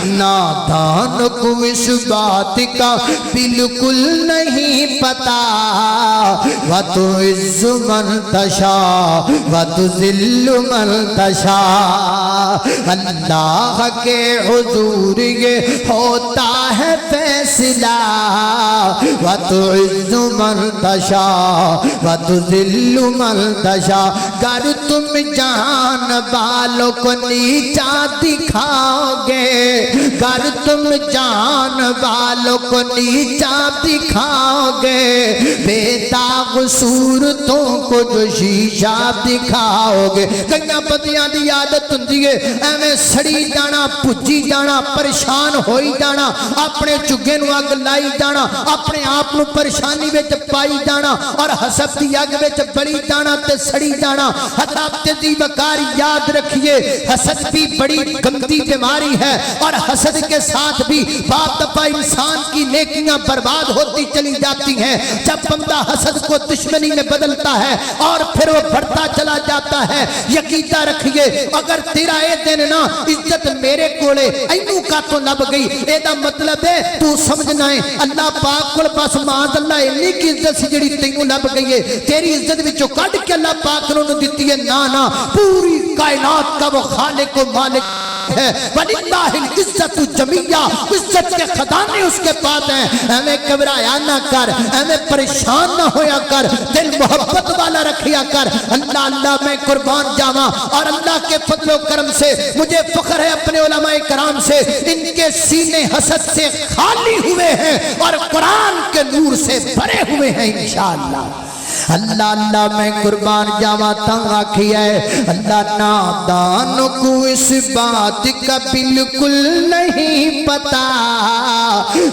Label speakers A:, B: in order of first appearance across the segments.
A: نادان کو اس بات کا بالکل نہیں پتا وَتُعِزُّ مَن تَشَاءُ وَتُذِلُّ مَن تَشَاءُ اللہ کے حضور یہ ہوتا ہے فیصلہ وَتُعِزُّ مَن تَشَاءُ وَتُذِلُّ مَن تَشَاءُ گر تم جان والوں کو نیچا دکھاؤ گے گر تم جان والوں کو نیچا دکھاؤ گے بے داغ صورتوں کو جو شیشہ دکھاؤ گے کئیاں بدیاں دی عادت ہوندی ہے ایویں سڑی جانا پجی جانا پریشان ہوئی جانا اپنے چگے نو اگ لائی جانا اپنے آپ نو پریشانی وچ پائی جانا اور حسد دی اگ وچ بڑی جانا تے سڑی جانا حضرات دی وقار یاد رکھیے حسد بھی بڑی گندی بیماری ہے اور حسد کے ساتھ بھی بعض دفعہ انسان کی نیکیاں برباد ہوتی چلی جاتی ہیں جب بندہ حسد کو دشمنی میں بدلتا ہے اور پھر وہ بڑھتا چلا جاتا ہے یقینہ رکھیے اگر تیرا اے دن نا عزت میرے کولے اینو کا تو لب گئی اے دا مطلب ہے تو سمجھنا ہے اللہ پاک کول بس معاذ اللہ انی کی عزت سی جڑی تینو لب گئی ہے تیری عزت وچوں کڈ کے اللہ پاک نے دتی ہے نا پوری کائنات کا وہ خالق و مالک ہے وَلِلَّهِ الْعِزَّةُ جَمِيعًا عزت کے خزانے اس کے پاس ہیں ہمیں گھبرایا نہ کر ہمیں پریشان نہ ہویا کر دل محبت والا رکھیا کر اللہ اللہ میں قربان جاواں اور اللہ کے فضل و کرم سے مجھے فخر ہے اپنے علماء کرام سے ان کے سینے حسد سے خالی ہوئے ہیں اور قرآن کے نور سے بھرے ہوئے ہیں انشاءاللہ اللہ اللہ میں قربان جاواں تنگ آکھی ہے اللہ نادان کو اس بات کا بالکل نہیں پتا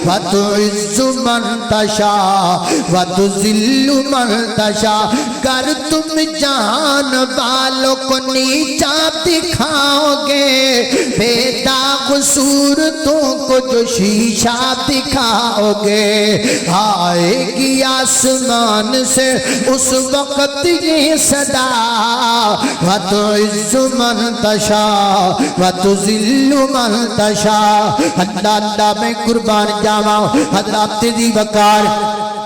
A: وَتُعِزُّ مَن تَشَاءُ وَتُذِلُّ مَن تَشَاءُ گر تم جان والوں کو نیچا دکھاؤ گے بے داغ صورتوں کو جو شیشہ دکھاؤ گے آئے گی آسمان سے اس وقت یہ صدا وَتُعِزُّ مَن تَشَاءُ وَتُذِلُّ مَن تَشَاءُ اللہ اللہ میں قربان جاواں حضرات دی وقار